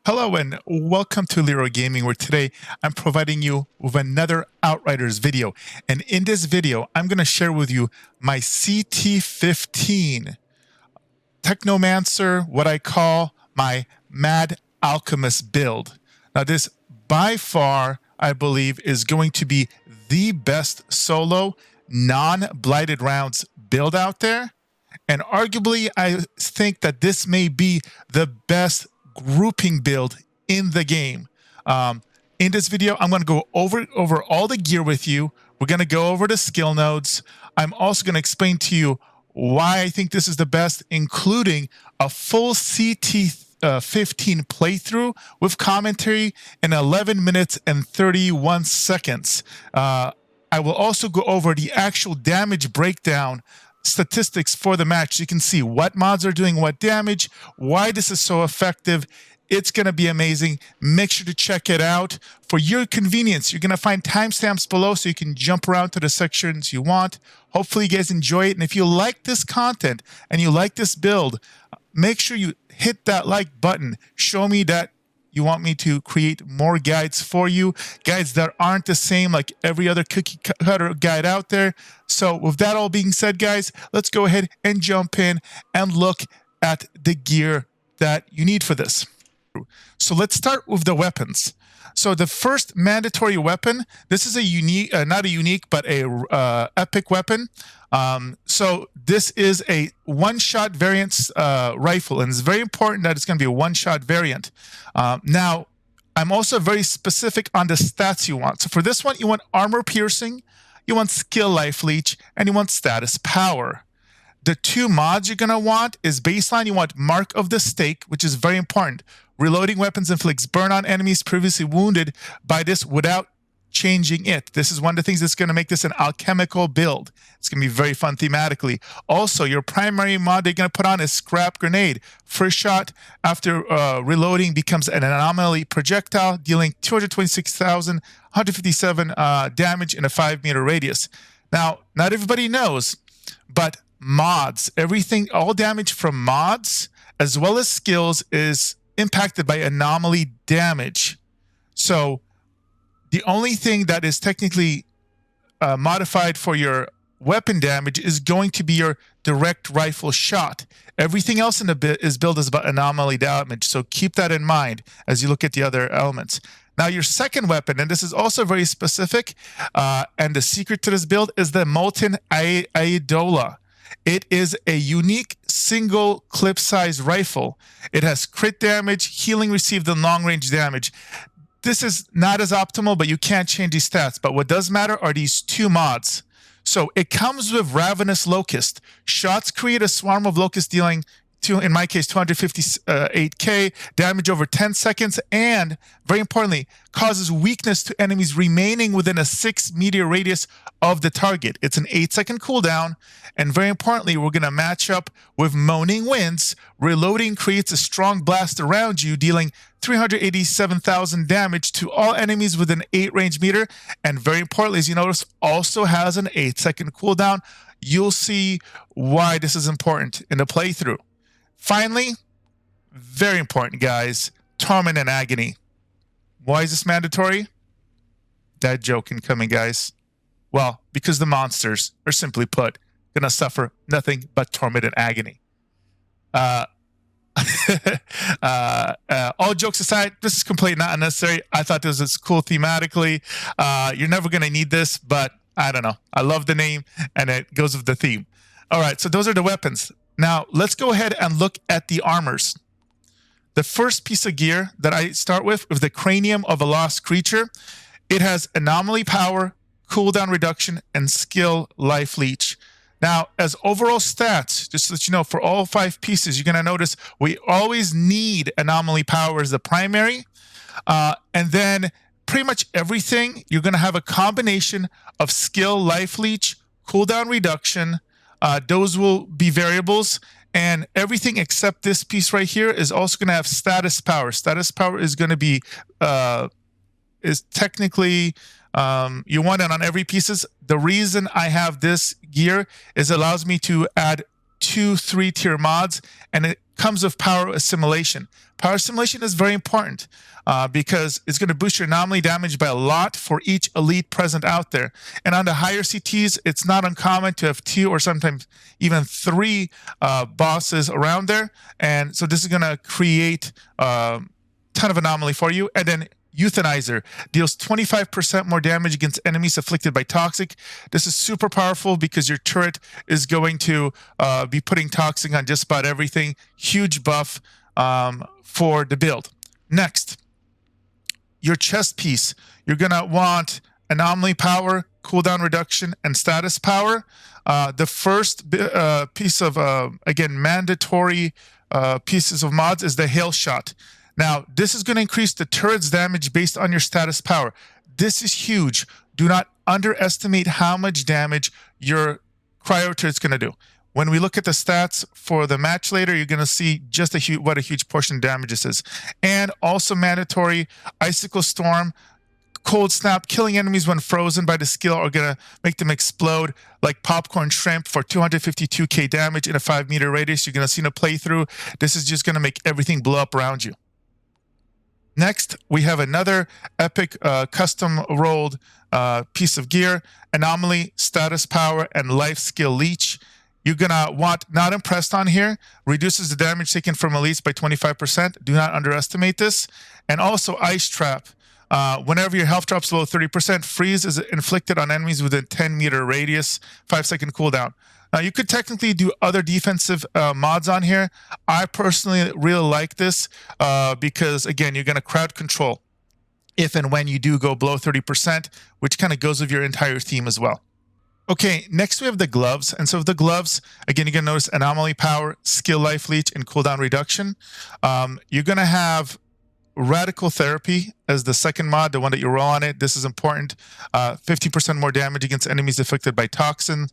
Hello and welcome to Leeroy Gaming, where today I'm providing you with another Outriders video. And in this video, I'm going to share with you my CT15 Technomancer, what I call my Mad Alchemist build. Now this, by far, I believe, is going to be the best solo non-blighted rounds build out there. And arguably, I think that this may be the best grouping build in the game. In this video, I'm going to go over all the gear with you. We're going to go over the skill nodes. I'm also going to explain to you why I think this is the best, including a full CT15 playthrough with commentary in 11 minutes and 31 seconds. I will also go over the actual damage breakdown statistics for the match, so you can see what mods are doing what damage, why this is so effective. It's going to be amazing. Make sure to check it out. For your convenience, you're going to find timestamps below so you can jump around to the sections you want. Hopefully you guys enjoy it. And if you like this content and you like this build, make sure you hit that like button. Show me that you want me to create more guides for you, guides that aren't the same like every other cookie cutter guide out there. So with that all being said, guys, let's go ahead and jump in and look at the gear that you need for this. So let's start with the weapons. So the first mandatory weapon, this is a unique, not a unique, but a epic weapon. So this is a one-shot variant rifle, and it's very important that it's going to be a one-shot variant. Now, I'm also very specific on the stats you want. So for this one, you want armor piercing, you want skill life leech, and you want status power. The two mods you're going to want is baseline, you want Mark of the Stake, which is very important. Reloading weapons inflicts burn on enemies previously wounded by this without changing it. This is one of the things that's going to make this an alchemical build. It's going to be very fun thematically. Also, your primary mod they're going to put on is Scrap Grenade. First shot after reloading becomes an Anomaly projectile, dealing 226,157 damage in a 5-meter radius. Now, not everybody knows, but mods, everything, all damage from mods as well as skills is impacted by anomaly damage. So the only thing that is technically modified for your weapon damage is going to be your direct rifle shot. Everything else in the build is about anomaly damage, so keep that in mind as you look at the other elements. Now your second weapon, and this is also very specific, and the secret to this build is the Molten Aidola. It is a unique single clip size rifle. It has crit damage, healing received, and long range damage. This is not as optimal, but you can't change these stats. But what does matter are these two mods. So it comes with Ravenous Locust. Shots create a swarm of locusts dealing, in my case, 258k damage over 10 seconds, and very importantly, causes weakness to enemies remaining within a 6-meter radius of the target. It's an 8-second cooldown, and very importantly, we're going to match up with Moaning Winds. Reloading creates a strong blast around you, dealing 387,000 damage to all enemies within 8 range meter, and very importantly, as you notice, also has an 8-second cooldown. You'll see why this is important in the playthrough. Finally, very important, guys, Torment and Agony. Why is this mandatory? Dad joke incoming, guys. Well, because the monsters are, simply put, going to suffer nothing but torment and agony. All jokes aside, this is completely not unnecessary. I thought this was cool thematically. You're never going to need this, but I don't know. I love the name, and it goes with the theme. All right, so those are the weapons. Now, let's go ahead and look at the armors. The first piece of gear that I start with is the Cranium of a Lost Creature. It has Anomaly Power, Cooldown Reduction, and Skill Life Leech. Now, as overall stats, just so that you know, for all 5 pieces, you're going to notice we always need Anomaly Power as the primary. And then pretty much everything, you're going to have a combination of Skill Life Leech, Cooldown Reduction. Those will be variables, and everything except this piece right here is also going to have status power. Status power is going to be is technically you want it on every pieces. The reason I have this gear is it allows me to add 2, 3 tier mods, and it comes with power assimilation. Power assimilation is very important because it's going to boost your anomaly damage by a lot for each elite present out there. And on the higher CTs, it's not uncommon to have 2 or sometimes even 3 bosses around there. And so this is going to create a ton of anomaly for you. And then Euthanizer deals 25% more damage against enemies afflicted by toxic. This is super powerful because your turret is going to be putting toxic on just about everything. Huge buff for the build. Next, your chest piece. You're going to want Anomaly power, cooldown reduction, and status power. The first piece of, again, mandatory pieces of mods is the Hail Shot. Now, this is going to increase the turret's damage based on your status power. This is huge. Do not underestimate how much damage your cryo turret's going to do. When we look at the stats for the match later, you're going to see just what a huge portion of damage this is. And also mandatory Icicle Storm, Cold Snap, killing enemies when frozen by the skill are going to make them explode like popcorn shrimp for 252k damage in a 5-meter radius. You're going to see in a playthrough. This is just going to make everything blow up around you. Next, we have another epic custom rolled piece of gear, Anomaly, Status Power, and Life Skill Leech. You're going to want Not Impressed on here. Reduces the damage taken from elites by 25%. Do not underestimate this. And also Ice Trap. Whenever your health drops below 30%, freeze is inflicted on enemies within 10-meter radius, 5-second cooldown. Now, you could technically do other defensive mods on here. I personally really like this because, again, you're going to crowd control if and when you do go below 30%, which kind of goes with your entire theme as well. Okay, next we have the gloves. And so the gloves, again, you're going to notice Anomaly Power, Skill Life Leech, and Cooldown Reduction. You're going to have Radical Therapy as the second mod, the one that you roll on it. This is important. 50% more damage against enemies affected by toxin.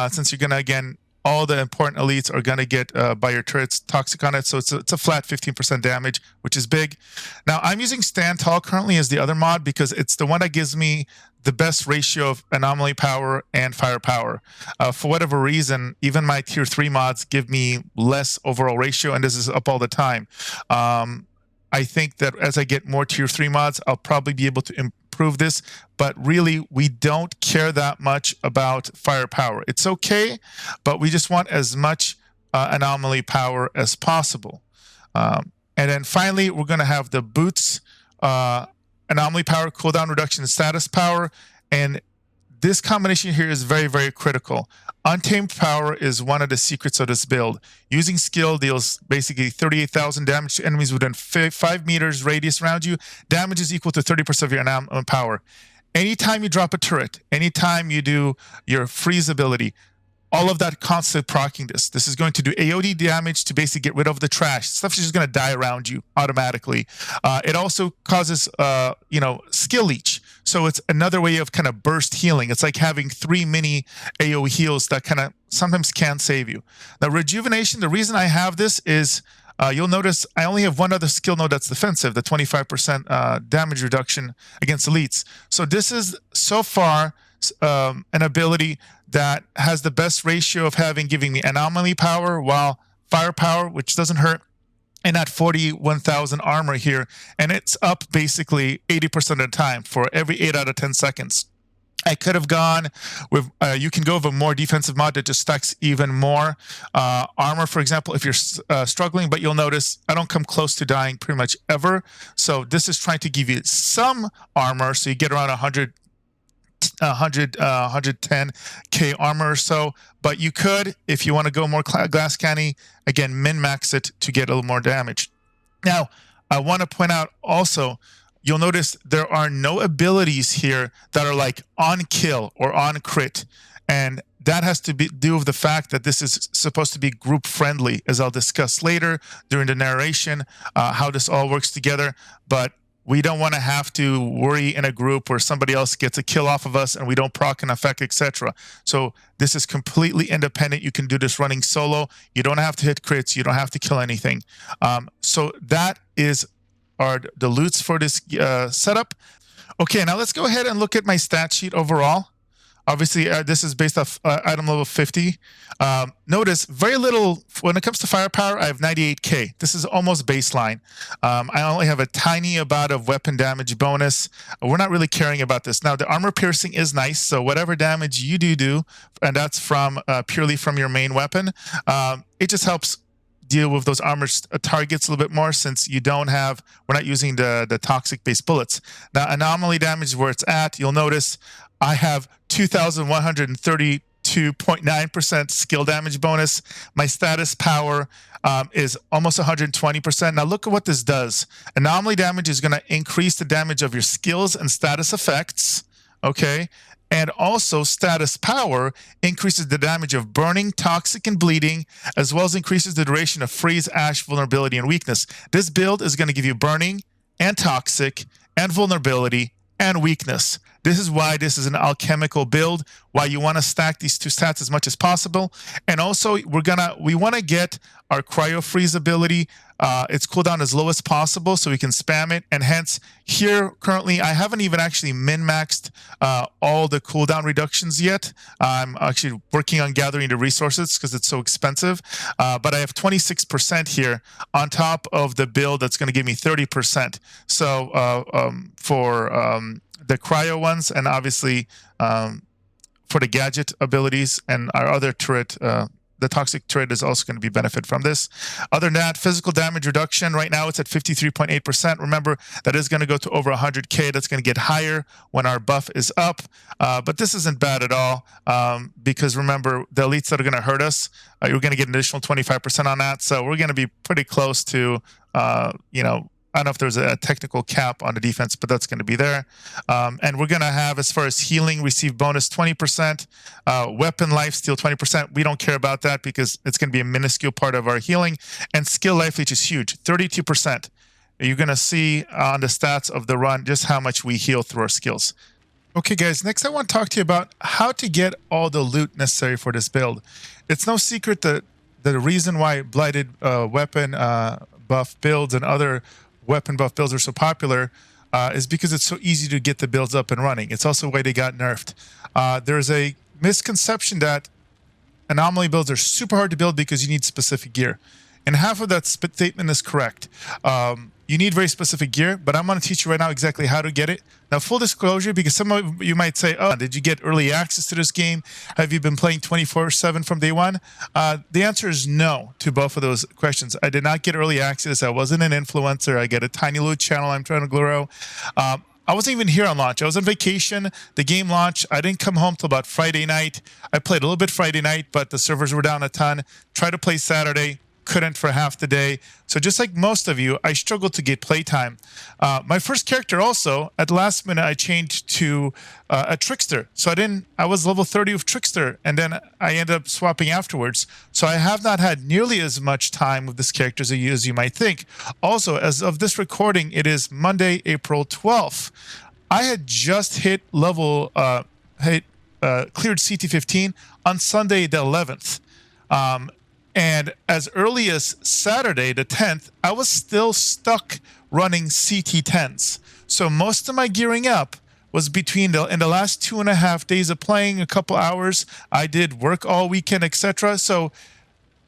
Since you're going to, again, all the important elites are going to get by your turrets toxic on it. So it's a flat 15% damage, which is big. Now, I'm using Stand Tall currently as the other mod because it's the one that gives me the best ratio of Anomaly Power and Firepower. For whatever reason, even my tier 3 mods give me less overall ratio, and this is up all the time. I think that as I get more tier 3 mods, I'll probably be able to improve this, but really we don't care that much about firepower. It's okay, but we just want as much anomaly power as possible. And then finally, we're going to have the boots, anomaly power, cooldown reduction, and status power. And this combination here is very, very critical. Untamed Power is one of the secrets of this build. Using skill deals basically 38,000 damage to enemies within 5 meters radius around you. Damage is equal to 30% of your Anomaly Power. Anytime you drop a turret, anytime you do your freeze ability, all of that constantly proccing this. This is going to do AOD damage to basically get rid of the trash. Stuff is just going to die around you automatically. It also causes, skill leech. So it's another way of kind of burst healing. It's like having 3 mini AO heals that kind of sometimes can save you. Now, rejuvenation, the reason I have this is you'll notice I only have one other skill node that's defensive, the 25% damage reduction against elites. So this is so far an ability that has the best ratio of giving me anomaly power while firepower, which doesn't hurt, and at 41,000 armor here. And it's up basically 80% of the time for every 8 out of 10 seconds. I could have gone with, you can go with a more defensive mod that just stacks even more armor, for example, if you're struggling, but you'll notice I don't come close to dying pretty much ever. So this is trying to give you some armor, so you get around 110k armor or so, but you could, if you want to go more glass canny, again, min-max it to get a little more damage. Now, I want to point out also, you'll notice there are no abilities here that are like on kill or on crit, and that has to do with the fact that this is supposed to be group friendly, as I'll discuss later during the narration, how this all works together. But we don't want to have to worry in a group where somebody else gets a kill off of us and we don't proc an effect, etc. So this is completely independent. You can do this running solo. You don't have to hit crits. You don't have to kill anything. So that are the loots for this setup. Okay, now let's go ahead and look at my stat sheet overall. Obviously, this is based off item level 50. Notice very little when it comes to firepower. I have 98k. This is almost baseline. I only have a tiny amount of weapon damage bonus. We're not really caring about this. Now, the armor piercing is nice, so whatever damage you do, and that's from purely from your main weapon, it just helps deal with those armor targets a little bit more, since we're not using the toxic based bullets. Now, anomaly damage is where it's at. You'll notice I have 2,132.9% skill damage bonus. My status power is almost 120%. Now look at what this does. Anomaly damage is going to increase the damage of your skills and status effects, okay? And also status power increases the damage of burning, toxic, and bleeding, as well as increases the duration of freeze, ash, vulnerability, and weakness. This build is going to give you burning and toxic and vulnerability and weakness. This is why this is an alchemical build, why you want to stack these two stats as much as possible. And also, we want to get our cryo freeze ability, its cooldown as low as possible so we can spam it. And hence, here currently, I haven't even actually min-maxed all the cooldown reductions yet. I'm actually working on gathering the resources because it's so expensive. But I have 26% here on top of the build that's going to give me 30%. So for the cryo ones, and obviously for the gadget abilities and our other turret, the toxic turret is also going to be benefit from this. Other than that, physical damage reduction, right now it's at 53.8%. Remember, that is going to go to over 100k. That's going to get higher when our buff is up. But this isn't bad at all, because remember, the elites that are going to hurt us, you're going to get an additional 25% on that. So we're going to be pretty close to, I don't know if there's a technical cap on the defense, but that's going to be there. And we're going to have, as far as healing, receive bonus 20%, weapon lifesteal 20%. We don't care about that because it's going to be a minuscule part of our healing. And skill life leech is huge, 32%. You're going to see on the stats of the run just how much we heal through our skills. Okay, guys, next I want to talk to you about how to get all the loot necessary for this build. It's no secret that the reason why Blighted weapon buff builds and other weapon buff builds are so popular is because it's so easy to get the builds up and running. It's also why they got nerfed. There's a misconception that anomaly builds are super hard to build because you need specific gear. And half of that statement is correct. You need very specific gear, but I'm going to teach you right now exactly how to get it. Now, full disclosure, because some of you might say, oh, did you get early access to this game? Have you been playing 24/7 from day one? The answer is no to both of those questions. I did not get early access. I wasn't an influencer. I get a tiny little channel I'm trying to grow. I wasn't even here on launch. I was on vacation. The game launched. I didn't come home till about Friday night. I played a little bit Friday night, but the servers were down a ton. Tried to play Saturday. Couldn't for half the day. So just like most of you, I struggled to get playtime. My first character also, at the last minute, I changed to a Trickster. So I was level 30 of Trickster, and then I ended up swapping afterwards. So I have not had nearly as much time with this character as you might think. Also, as of this recording, it is Monday, April 12th. I had just hit level, cleared CT15 on Sunday the 11th. And as early as Saturday, the 10th, I was still stuck running CT10s. So most of my gearing up was in the last 2.5 days of playing, a couple hours. I did work all weekend, etc. So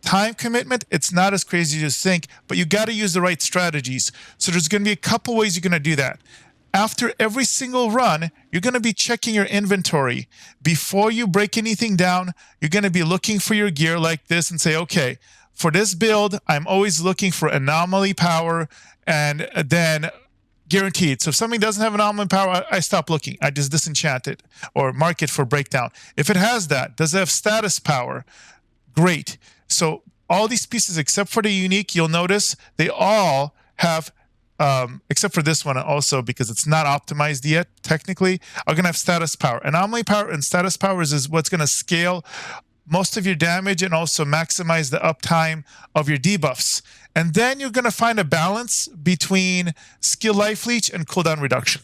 time commitment, it's not as crazy as you think, but you got to use the right strategies. So there's going to be a couple ways you're going to do that. After every single run, you're going to be checking your inventory. Before you break anything down, you're going to be looking for your gear like this and say, okay, for this build, I'm always looking for anomaly power and then guaranteed. So if something doesn't have anomaly power, I stop looking. I just disenchant it or mark it for breakdown. If it has that, does it have status power? Great. So all these pieces, except for the unique, you'll notice they all have except for this one also, because it's not optimized yet, technically, are going to have status power. Anomaly power and status powers is what's going to scale most of your damage and also maximize the uptime of your debuffs. And then you're going to find a balance between skill life leech and cooldown reduction.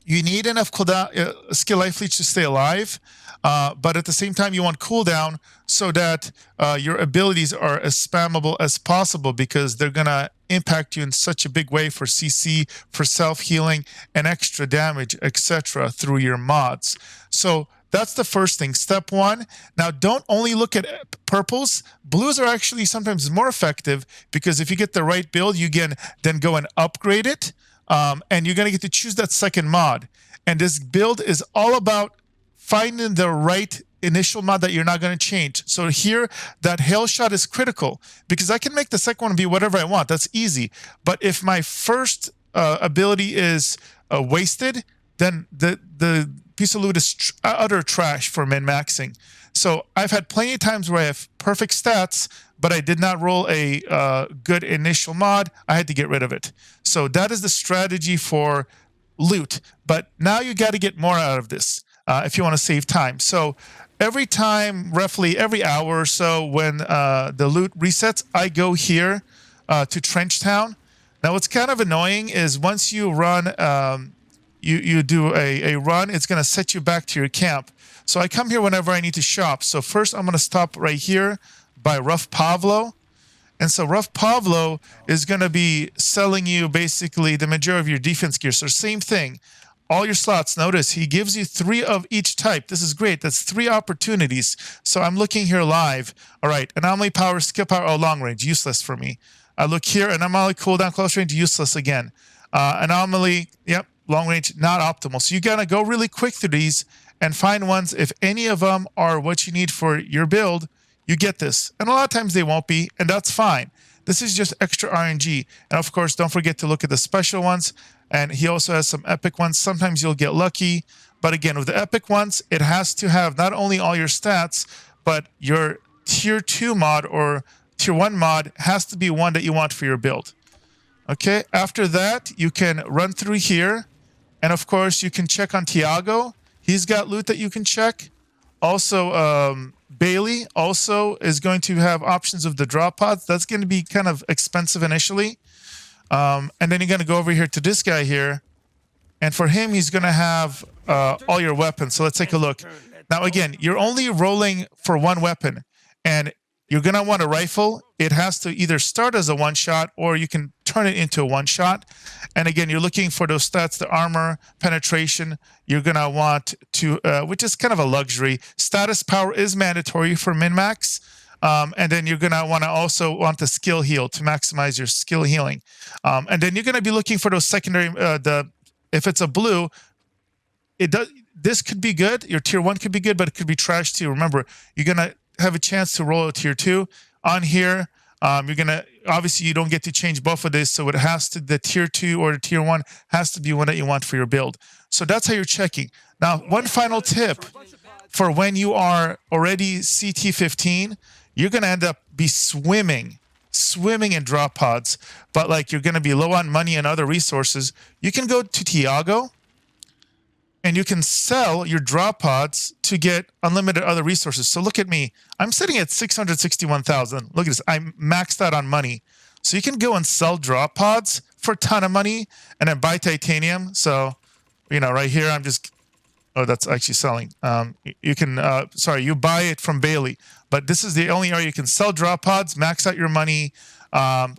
You need enough cooldown, skill life leech to stay alive, but at the same time, you want cooldown so that your abilities are as spammable as possible, because they're going to impact you in such a big way for CC, for self-healing, and extra damage, etc. through your mods. So that's the first thing. Step one. Now, don't only look at purples. Blues are actually sometimes more effective because if you get the right build, you can then go and upgrade it. And you're going to get to choose that second mod. And this build is all about finding the right initial mod that you're not going to change. So here, that hail shot is critical because I can make the second one be whatever I want. That's easy. But if my first ability is wasted, then the piece of loot is utter trash for min-maxing. So I've had plenty of times where I have perfect stats, but I did not roll a good initial mod. I had to get rid of it. So that is the strategy for loot. But now you got to get more out of this if you want to save time. So every time, roughly every hour or so, when the loot resets, I go here to Trench Town. Now, what's kind of annoying is once you run, you do a run, it's going to set you back to your camp. So I come here whenever I need to shop. So first, I'm going to stop right here by Rough Pavlo. And so Rough Pavlo is going to be selling you basically the majority of your defense gear. So same thing. All your slots, notice he gives you 3 of each type. This is great. That's 3 opportunities. So I'm looking here live. All right, Anomaly power, skill power, oh, long range, useless for me. I look here, Anomaly cooldown, close range, useless again. Anomaly, yep, long range, not optimal. So you got to go really quick through these and find ones. If any of them are what you need for your build, you get this. And a lot of times they won't be, and that's fine. This is just extra RNG. And of course, don't forget to look at the special ones. And he also has some epic ones. Sometimes you'll get lucky. But again, with the epic ones, it has to have not only all your stats, but your tier 2 mod or tier 1 mod has to be one that you want for your build. Okay, after that, you can run through here. And of course, you can check on Tiago. He's got loot that you can check. Also, Bailey also is going to have options of the drop pods. That's going to be kind of expensive initially. And then you're going to go over here to this guy here. And for him, he's going to have all your weapons. So let's take a look. Now, again, you're only rolling for one weapon. And you're going to want a rifle. It has to either start as a one-shot or you can turn it into a one-shot. And again, you're looking for those stats, the armor, penetration. You're going to want to, which is kind of a luxury. Status power is mandatory for min-max. And then you're going to also want the skill heal to maximize your skill healing. And then you're going to be looking for those secondary, if it's a blue, this could be good. Your tier 1 could be good, but it could be trash too. Remember, you're going to have a chance to roll a tier 2 on here. You're going to, obviously you don't get to change both of this. So it has to, the tier 2 or the tier 1 has to be one that you want for your build. So that's how you're checking. Now, one final tip for when you are already CT15, you're going to end up swimming in drop pods, but like you're going to be low on money and other resources. You can go to Tiago and you can sell your drop pods to get unlimited other resources. So look at me. I'm sitting at 661,000. Look at this. I'm maxed out on money. So you can go and sell drop pods for a ton of money and then buy titanium. So, you know, right here, I'm just, oh, that's actually selling. You can, sorry, you buy it from Bailey. But this is the only area you can sell drop pods, max out your money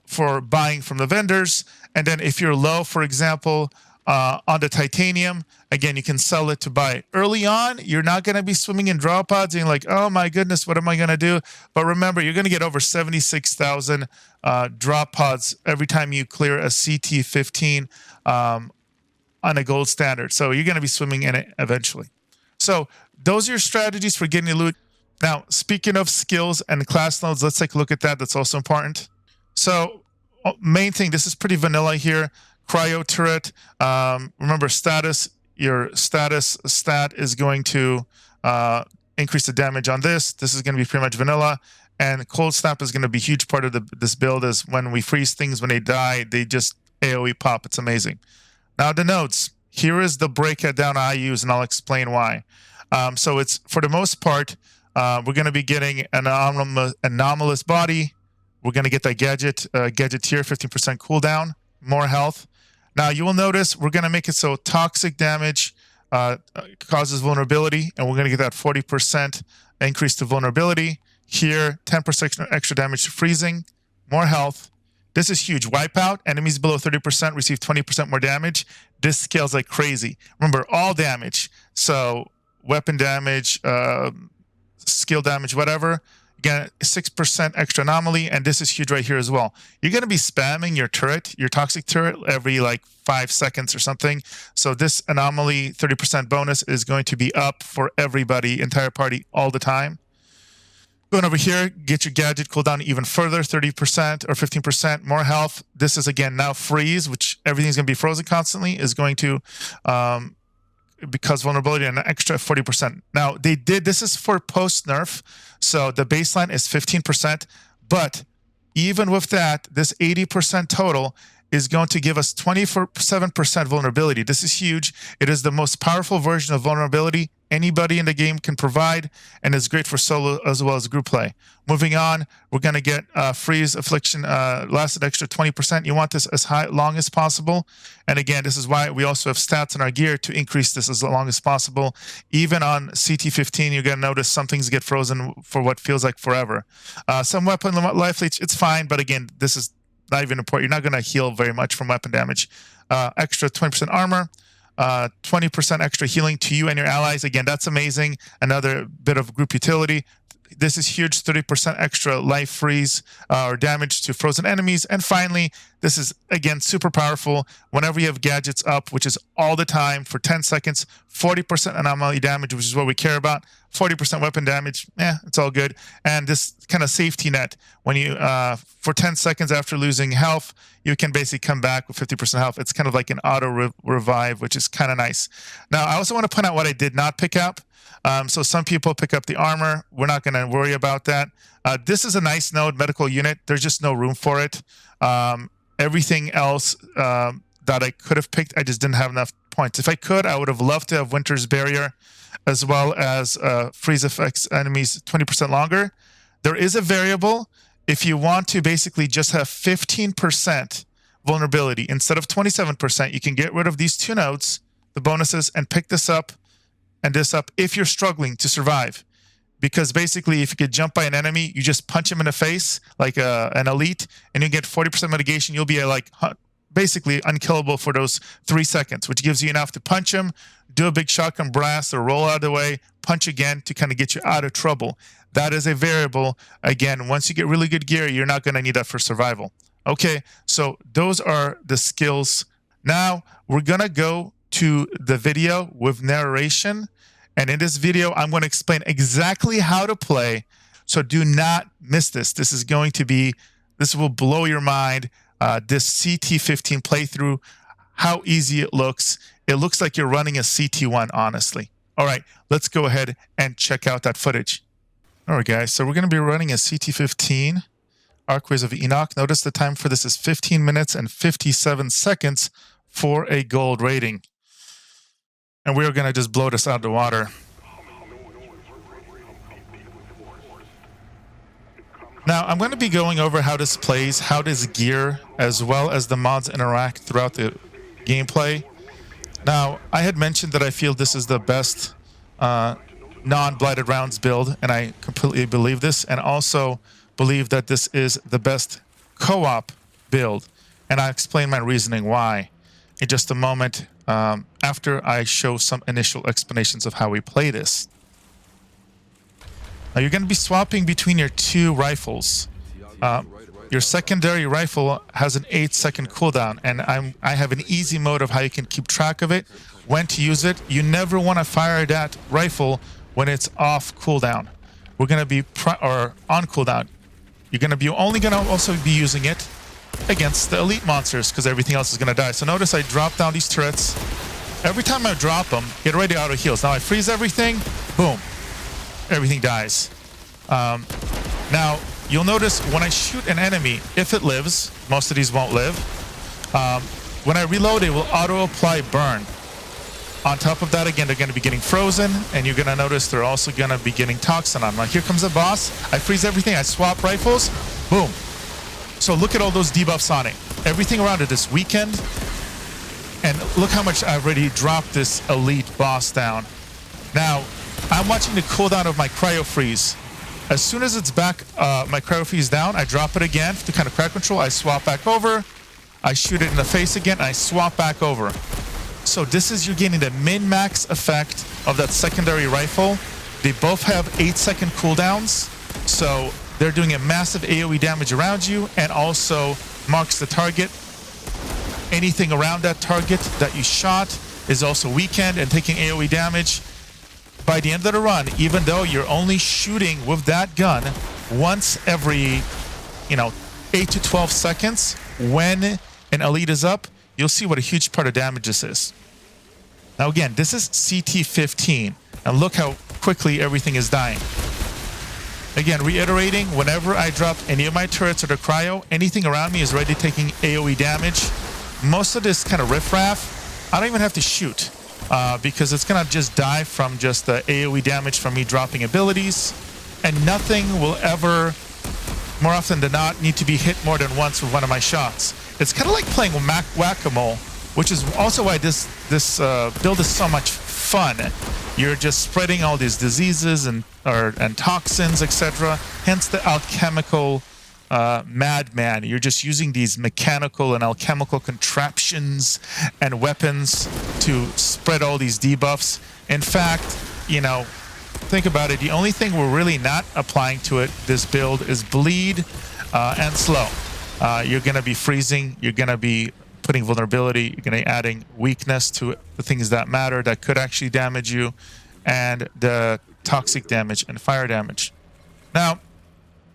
for buying from the vendors. And then if you're low, for example, on the titanium, again, you can sell it to buy it. Early on, you're not going to be swimming in drop pods and you're like, oh my goodness, what am I going to do? But remember, you're going to get over 76,000 drop pods every time you clear a CT15 on a gold standard. So you're going to be swimming in it eventually. So those are your strategies for getting loot. Now, speaking of skills and class nodes, let's take a look at that. That's also important. So main thing, this is pretty vanilla here. Cryo turret. Remember status, your status stat is going to increase the damage on this. This is going to be pretty much vanilla. And cold snap is going to be a huge part of this build. Is when we freeze things, when they die, they just AoE pop. It's amazing. Now the nodes. Here is the breakdown I use, and I'll explain why. So it's, for the most part, we're going to be getting an anomalous body. We're going to get that gadget tier, 15% cooldown, more health. Now you will notice we're going to make it so toxic damage causes vulnerability, and we're going to get that 40% increase to vulnerability. Here, 10% extra damage to freezing, more health. This is huge. Wipeout, enemies below 30% receive 20% more damage. This scales like crazy. Remember, all damage. So weapon damage, skill damage, whatever. Again, 6% extra anomaly, and this is huge right here as well. You're going to be spamming your turret, your toxic turret, every like 5 seconds or something. So this anomaly 30% bonus is going to be up for everybody, entire party, all the time. Going over here, get your gadget cooldown even further, 30% or 15% more health. This is, again, now freeze, which everything's going to be frozen constantly, is going to, because vulnerability, an extra 40%. Now, they did, this is for post-nerf, so the baseline is 15%, but even with that, this 80% total is going to give us 27% vulnerability. This is huge. It is the most powerful version of vulnerability anybody in the game can provide, and it's great for solo as well as group play. Moving on, we're going to get freeze affliction lasted extra 20%. You want this as long as possible, and again, this is why we also have stats in our gear to increase this as long as possible. Even on CT15, you're going to notice some things get frozen for what feels like forever. Some weapon life leech, it's fine, but again, this is not even important. You're not going to heal very much from weapon damage. Extra 20% armor, 20% extra healing to you and your allies. Again, that's amazing. Another bit of group utility. This is huge, 30% extra life freeze or damage to frozen enemies. And finally, this is, again, super powerful. Whenever you have gadgets up, which is all the time for 10 seconds, 40% anomaly damage, which is what we care about. 40% weapon damage, it's all good. And this kind of safety net, when you, for 10 seconds after losing health, you can basically come back with 50% health. It's kind of like an auto revive, which is kind of nice. Now, I also want to point out what I did not pick up. So some people pick up the armor. We're not going to worry about that. This is a nice node medical unit. There's just no room for it. Everything else that I could have picked, I just didn't have enough points. If I could, I would have loved to have Winter's Barrier, as well as freeze affects enemies 20% longer. There is a variable. If you want to basically just have 15% vulnerability instead of 27%, you can get rid of these two nodes, the bonuses, and pick this up and this up if you're struggling to survive. Because basically, if you get jumped by an enemy, you just punch him in the face like an elite, and you get 40% mitigation. You'll be like basically unkillable for those 3 seconds, which gives you enough to punch him, do a big shotgun blast, or roll out of the way, punch again to kind of get you out of trouble. That is a variable. Again, once you get really good gear, you're not going to need that for survival. Okay, so those are the skills. Now, we're going to go to the video with narration. And in this video, I'm going to explain exactly how to play. So do not miss this. This will blow your mind. This CT15 playthrough, how easy it looks. It looks like you're running a CT1, honestly. All right, let's go ahead and check out that footage. All right, guys, so we're going to be running a CT15, Archways of Enoch. Notice the time for this is 15 minutes and 57 seconds for a gold rating. And we're going to just blow this out of the water. Now, I'm going to be going over how this plays, how this gear, as well as the mods interact throughout the gameplay. Now, I had mentioned that I feel this is the best non-blighted rounds build, and I completely believe this, and also believe that this is the best co-op build. And I'll explain my reasoning why in just a moment, after I show some initial explanations of how we play this. Now, you're going to be swapping between your two rifles. Your secondary rifle has an 8-second cooldown, and I have an easy mode of how you can keep track of it, when to use it. You never want to fire that rifle when it's off cooldown. We're going to be on cooldown. You're going to be only going to also be using it against the elite monsters, because everything else is going to die. So notice I drop down these turrets. Every time I drop them, get ready to auto heals. Now I freeze everything, boom, everything dies. Now you'll notice when I shoot an enemy, if it lives, most of these won't live, when I reload, it will auto apply burn. On top of that, again, they're going to be getting frozen, and you're going to notice they're also going to be getting toxin on. Now here comes a boss. I freeze everything. I swap rifles. Boom. So look at all those debuffs on it. Everything around it is weakened. And look how much I've already dropped this elite boss down. Now, I'm watching the cooldown of my cryo freeze. As soon as it's back, my cryo freeze down, I drop it again to kind of crowd control. I swap back over. I shoot it in the face again. I swap back over. Also, you're getting the min-max effect of that secondary rifle. They both have 8-second cooldowns, so they're doing a massive AoE damage around you, and also marks the target. Anything around that target that you shot is also weakened and taking AoE damage. By the end of the run, even though you're only shooting with that gun once every, 8 to 12 seconds, when an elite is up, you'll see what a huge part of damage this is. Now again, this is CT15, and look how quickly everything is dying. Again, reiterating, whenever I drop any of my turrets or the cryo, anything around me is already taking AoE damage. Most of this kind of riffraff, I don't even have to shoot, because it's gonna just die from just the AoE damage from me dropping abilities, and nothing will ever, more often than not, need to be hit more than once with one of my shots. It's kind of like playing whack-a-mole, which is also why this build is so much fun. You're just spreading all these diseases and toxins, etc. Hence the alchemical madman. You're just using these mechanical and alchemical contraptions and weapons to spread all these debuffs. In fact, think about it. The only thing we're really not applying to it, this build, is bleed and slow. You're going to be freezing. You're going to be putting vulnerability. You're going to be adding weakness to the things that matter that could actually damage you, and the toxic damage and fire damage. Now,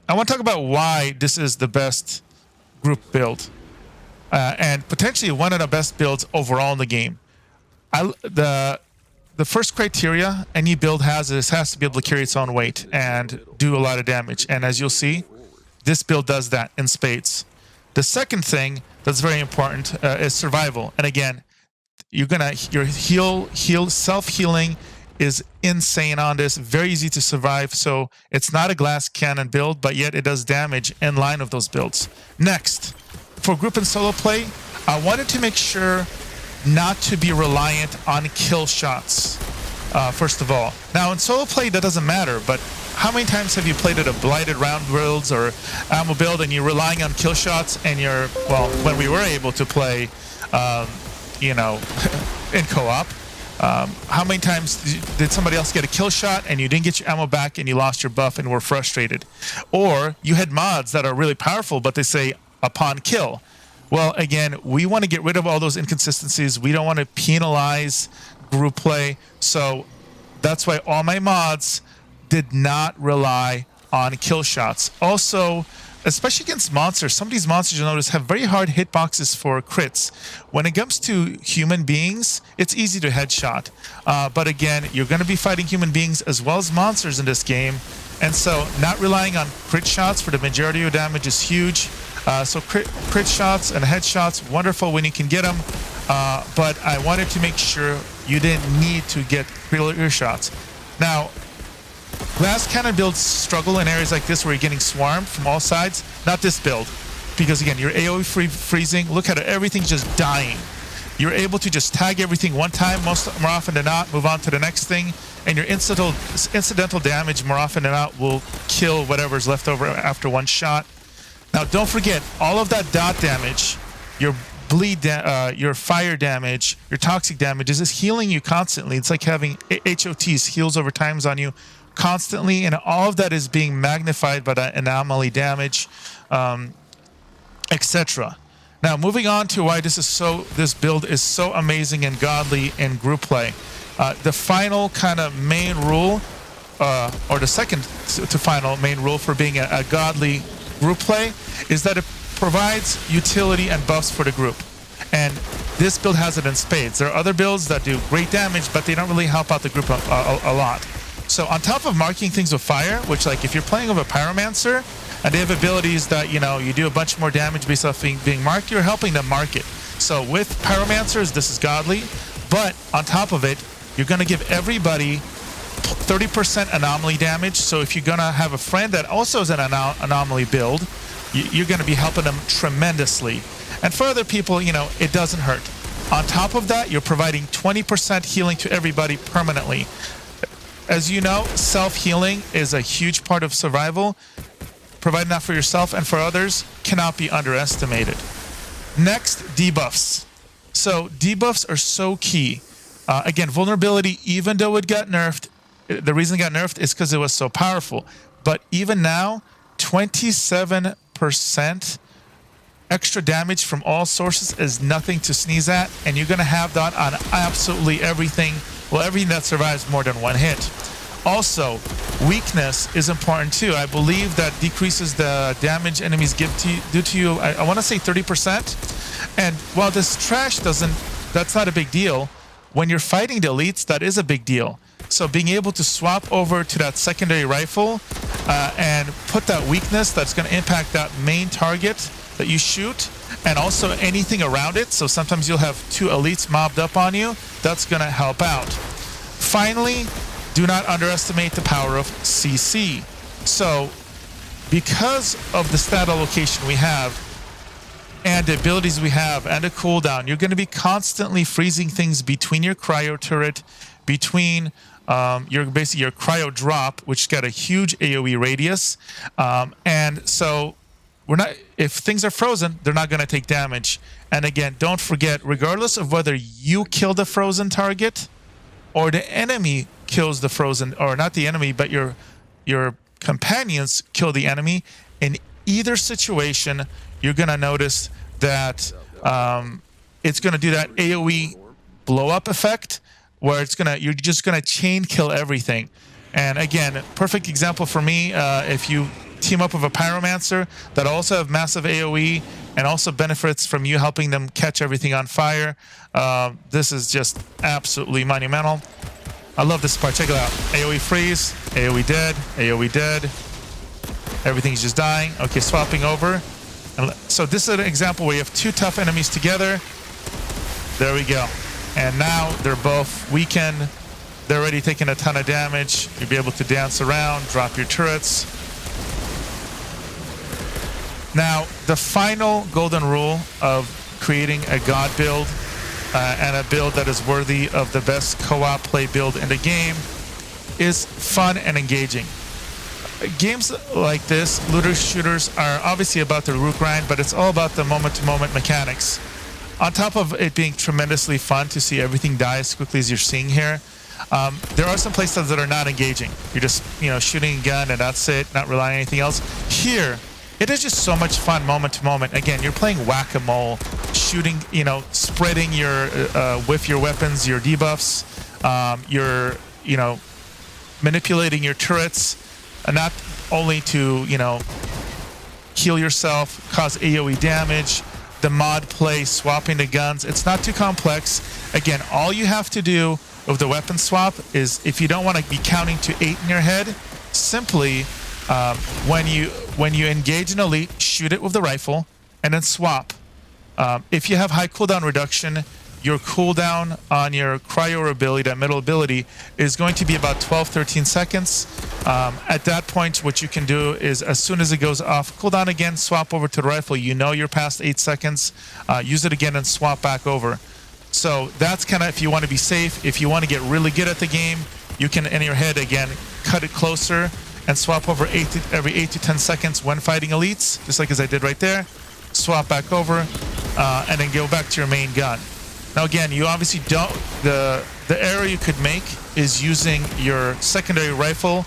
I want to talk about why this is the best group build, and potentially one of the best builds overall in the game. The first criteria any build has to be able to carry its own weight and do a lot of damage. And as you'll see, this build does that in spades. The second thing that's very important is survival. And again, your self-healing is insane on this. Very easy to survive. So it's not a glass cannon build, but yet it does damage in line with those builds. Next, for group and solo play, I wanted to make sure not to be reliant on kill shots, first of all. Now, in solo play, that doesn't matter, but how many times have you played at a Blighted round builds or ammo build and you're relying on kill shots and you're, well, when we were able to play, in co-op, how many times did somebody else get a kill shot and you didn't get your ammo back and you lost your buff and were frustrated? Or you had mods that are really powerful, but they say upon kill. Well, again, we want to get rid of all those inconsistencies. We don't want to penalize group play. So that's why all my mods did not rely on kill shots. Also, especially against monsters, some of these monsters, you'll notice, have very hard hitboxes for crits. When it comes to human beings, it's easy to headshot. But again, you're going to be fighting human beings as well as monsters in this game. And so not relying on crit shots for the majority of damage is huge. So crit shots and headshots, wonderful when you can get them. But I wanted to make sure you didn't need to get clear shots. Now, glass cannon builds struggle in areas like this where you're getting swarmed from all sides. Not this build, because again, you're AoE freezing. Look at it, everything's just dying. You're able to just tag everything one time, more often than not, move on to the next thing, and your incidental damage more often than not will kill whatever's left over after one shot. Now, don't forget, all of that dot damage, your bleed, your fire damage, your toxic damage is just healing you constantly. It's like having HOTs, heals over times on you constantly, and all of that is being magnified by that anomaly damage, etc. Now, moving on to why this build is so amazing and godly in group play. The final kind of main rule, or the second to final main rule for being a godly group play, is that it provides utility and buffs for the group. And this build has it in spades. There are other builds that do great damage, but they don't really help out the group a lot. So on top of marking things with fire, which, like, if you're playing with a Pyromancer and they have abilities that, you do a bunch more damage based off being marked, you're helping them mark it. So with Pyromancers, this is godly, but on top of it, you're going to give everybody 30% anomaly damage. So if you're going to have a friend that also is an anomaly build, you're going to be helping them tremendously. And for other people, it doesn't hurt. On top of that, you're providing 20% healing to everybody permanently. As you know, self-healing is a huge part of survival. Providing that for yourself and for others cannot be underestimated. Next, debuffs. So debuffs are so key. Again, vulnerability, even though it got nerfed, the reason it got nerfed is because it was so powerful. But even now, 27% extra damage from all sources is nothing to sneeze at, and you're going to have that on absolutely everything, well, everything that survives more than one hit. Also, weakness is important too. I believe that decreases the damage enemies do to you, I want to say 30%. And while this trash that's not a big deal, when you're fighting the elites, that is a big deal. So being able to swap over to that secondary rifle and put that weakness that's going to impact that main target that you shoot, and also anything around it. So sometimes you'll have 2 elites mobbed up on you. That's going to help out. Finally, do not underestimate the power of CC. So because of the stat allocation we have, and the abilities we have, and the cooldown, you're going to be constantly freezing things between your cryo turret, between your cryo drop, which got a huge AoE radius, and so if things are frozen, they're not going to take damage. And again, don't forget, regardless of whether you kill the frozen target or the enemy kills the frozen, or not the enemy, but your companions kill the enemy, in either situation, you're going to notice that it's going to do that AoE blow up effect, where you're just going to chain kill everything. And again, perfect example for me, if you team up with a Pyromancer that also have massive AoE and also benefits from you helping them catch everything on fire, this is just absolutely monumental. I love this part. Check it out. AoE freeze, AoE dead, AoE dead. Everything's just dying. Okay, swapping over. And so this is an example where you have 2 tough enemies together. There we go. And now they're both weakened. They're already taking a ton of damage. You'll be able to dance around, drop your turrets. Now, the final golden rule of creating a god build and a build that is worthy of the best co-op play build in the game is fun and engaging. Games like this, looter shooters, are obviously about the root grind, but it's all about the moment-to-moment mechanics. On top of it being tremendously fun to see everything die as quickly as you're seeing here, there are some playstyles that are not engaging. You're just, shooting a gun and that's it, not relying on anything else. Here, it is just so much fun moment to moment. Again, you're playing whack-a-mole, shooting, spreading with your weapons, your debuffs. You're, manipulating your turrets, not only to, heal yourself, cause AoE damage, the mod play, swapping the guns. It's not too complex. Again, all you have to do with the weapon swap is, if you don't want to be counting to 8 in your head, simply when you engage an elite, shoot it with the rifle and then swap. If you have high cooldown reduction, your cooldown on your cryo ability, that middle ability, is going to be about 12-13 seconds. At that point, what you can do is, as soon as it goes off cooldown again, swap over to the rifle. You're past 8 seconds. Use it again and swap back over. So that's kind of if you want to be safe. If you want to get really good at the game, you can, in your head, again, cut it closer and swap over every 8 to 10 seconds when fighting elites, just like as I did right there. Swap back over, and then go back to your main gun. Now again, you obviously don't, the error you could make is using your secondary rifle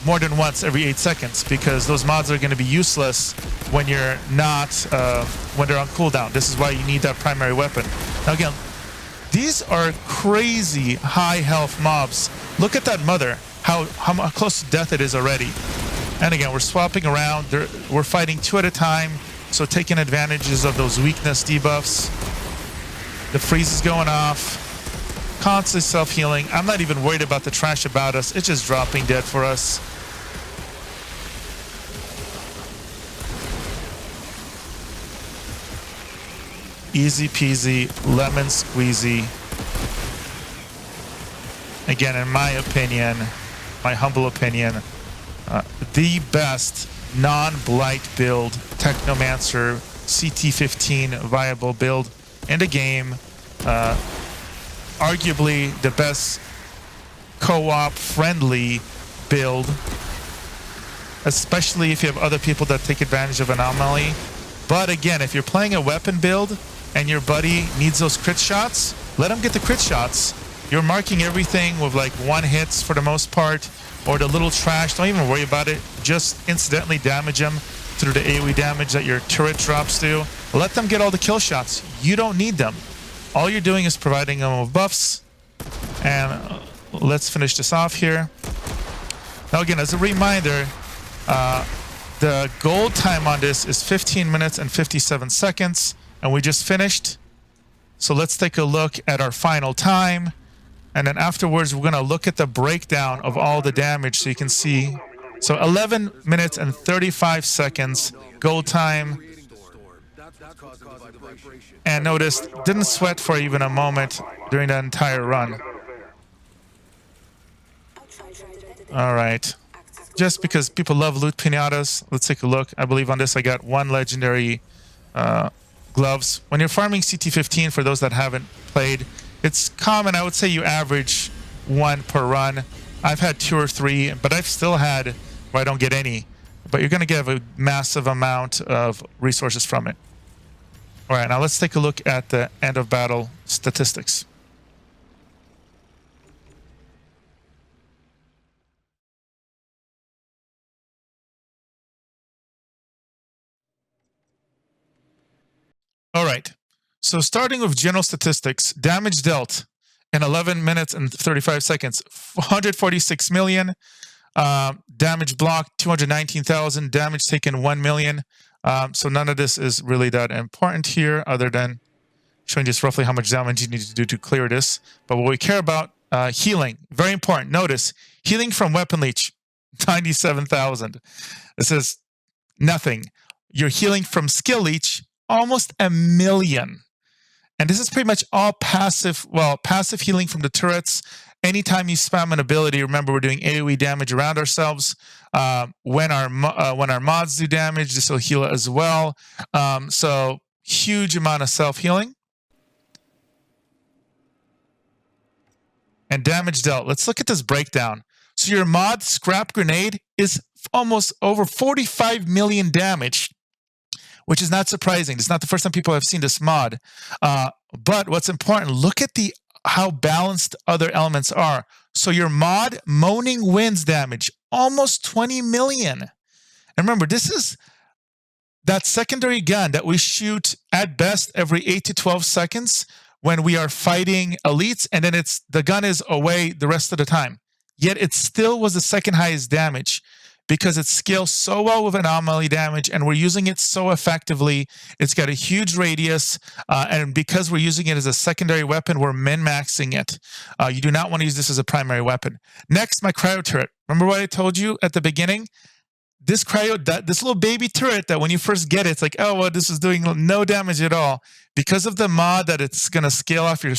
more than once every 8 seconds, because those mods are going to be useless when you're not, when they're on cooldown. This is why you need that primary weapon. Now again, these are crazy high health mobs. Look at that mother, how close to death it is already. And again, we're swapping around. We're fighting 2 at a time, so taking advantages of those weakness debuffs. The freeze is going off. Constantly self-healing. I'm not even worried about the trash about us. It's just dropping dead for us. Easy peasy, lemon squeezy. Again, in my opinion, my humble opinion, the best non-blight build, Technomancer CT15 viable build in the game. Arguably the best co-op friendly build, especially if you have other people that take advantage of Anomaly. But again, if you're playing a weapon build, and your buddy needs those crit shots, let him get the crit shots. You're marking everything with like 1 hits for the most part, or the little trash. Don't even worry about it. Just incidentally damage them through the AoE damage that your turret drops do. Let them get all the kill shots. You don't need them. All you're doing is providing them with buffs. And let's finish this off here. Now again, as a reminder, the gold time on this is 15 minutes and 57 seconds, and we just finished. So let's take a look at our final time, and then afterwards we're going to look at the breakdown of all the damage so you can see. So 11 minutes and 35 seconds gold time. And notice, didn't sweat for even a moment during the entire run. All right. Just because people love loot pinatas, let's take a look. I believe on this I got 1 legendary gloves. When you're farming CT15, for those that haven't played, it's common. I would say you average 1 per run. I've had 2 or 3, but I've still had where I don't get any. But you're going to get a massive amount of resources from it. All right, now let's take a look at the end of battle statistics. All right, so starting with general statistics, damage dealt in 11 minutes and 35 seconds, 146 million. Damage blocked, 219,000. Damage taken, 1 million. So none of this is really that important here, other than showing just roughly how much damage you need to do to clear this. But what we care about, healing, very important. Notice, healing from weapon leech, 97,000. This is nothing. You're healing from skill leech, almost 1 million. And this is pretty much all passive, well, passive healing from the turrets. Anytime you spam an ability, remember we're doing AoE damage around ourselves. When our mods do damage, this will heal as well. So huge amount of self-healing. And damage dealt. Let's look at this breakdown. So your mod Scrap Grenade is almost over 45 million damage, which is not surprising. It's not the first time people have seen this mod. But what's important, look at how balanced other elements are. So your mod Moaning Winds damage, almost 20 million. And remember, this is that secondary gun that we shoot at best every 8 to 12 seconds when we are fighting elites, and then the gun is away the rest of the time. Yet it still was the second highest damage, because it scales so well with anomaly damage, and we're using it so effectively. It's got a huge radius, and because we're using it as a secondary weapon, we're min-maxing it. You do not want to use this as a primary weapon. Next, my cryo turret. Remember what I told you at the beginning? This little baby turret that when you first get it, it's like, oh, well, this is doing no damage at all. Because of the mod that it's going to scale off your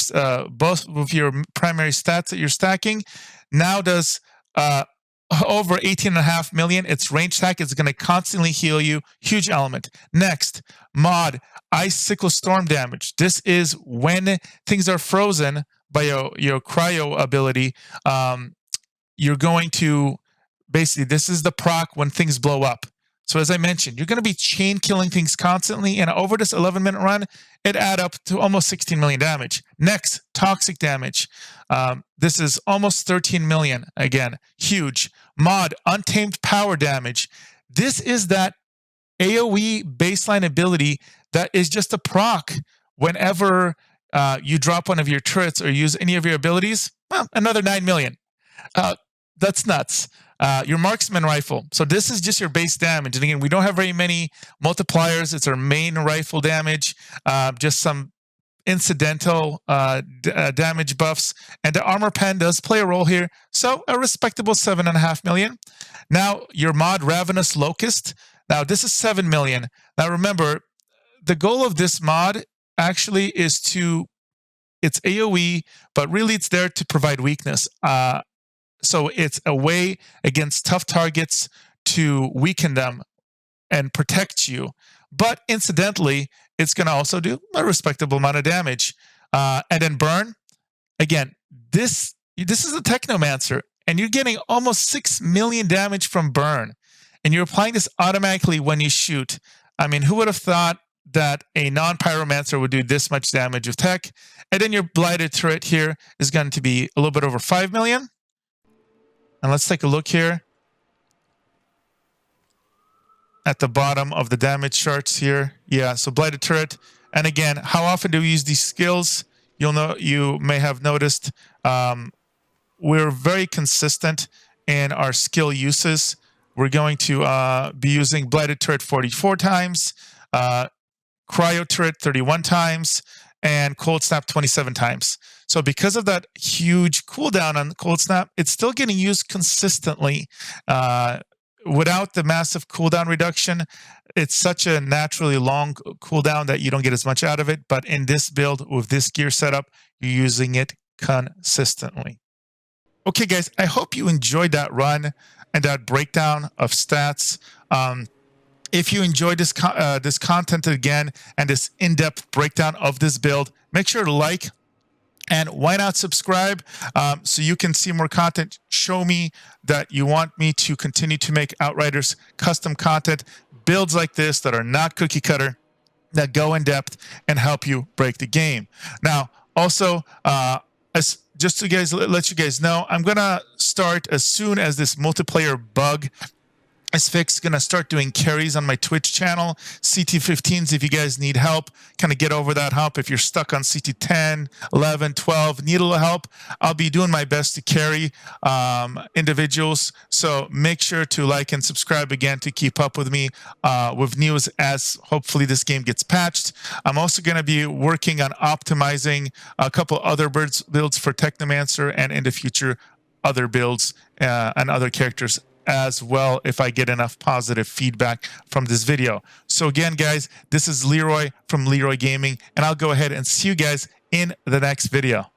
both of your primary stats that you're stacking, now does over 18.5 million. Its range attack is going to constantly heal you. Huge element. Next, mod Icicle Storm damage. This is when things are frozen by your cryo ability. You're going to basically, this is the proc when things blow up. So as I mentioned, you're going to be chain killing things constantly, and over this 11-minute run, it add up to almost 16 million damage. Next, toxic damage. This is almost 13 million. Again, huge. Mod Untamed Power damage. This is that AoE baseline ability that is just a proc whenever you drop one of your turrets or use any of your abilities. Well, another 9 million. That's nuts. Your marksman rifle. So this is just your base damage. And again, we don't have very many multipliers. It's our main rifle damage. Just some incidental damage buffs. And the armor pen does play a role here. So a respectable 7.5 million. Now your mod Ravenous Locust. Now this is 7 million. Now remember, the goal of this mod actually is it's AoE, but really it's there to provide weakness. So it's a way against tough targets to weaken them and protect you. But incidentally, it's going to also do a respectable amount of damage. And then burn. Again, this is a Technomancer, and you're getting almost 6 million damage from burn. And you're applying this automatically when you shoot. I mean, who would have thought that a non-pyromancer would do this much damage with tech. And then your blighted turret here is going to be a little bit over 5 million. And let's take a look here at the bottom of the damage charts here. Yeah, so blighted turret. And again, how often do we use these skills? You may have noticed we're very consistent in our skill uses. We're going to be using blighted turret 44 times, cryo turret 31 times, and cold snap 27 times. So because of that huge cooldown on cold snap, it's still getting used consistently. Without the massive cooldown reduction, it's such a naturally long cooldown that you don't get as much out of it. But in this build, with this gear setup, you're using it consistently. Okay, guys, I hope you enjoyed that run and that breakdown of stats. If you enjoyed this content again and this in-depth breakdown of this build, make sure to like, and why not subscribe so you can see more content. Show me that you want me to continue to make Outriders custom content, builds like this that are not cookie cutter, that go in depth and help you break the game. Now, also, just to let you guys know, I'm going to start as soon as this multiplayer bug is fixed, going to start doing carries on my Twitch channel, CT15s, if you guys need help, kind of get over that hump. If you're stuck on CT10, 11, 12, need a little help, I'll be doing my best to carry individuals. So make sure to like and subscribe again to keep up with me with news as hopefully this game gets patched. I'm also going to be working on optimizing a couple other builds for Technomancer, and in the future, other builds and other characters as well, if I get enough positive feedback from this video. So again, guys, this is Leeroy from Leeroy Gaming, and I'll go ahead and see you guys in the next video.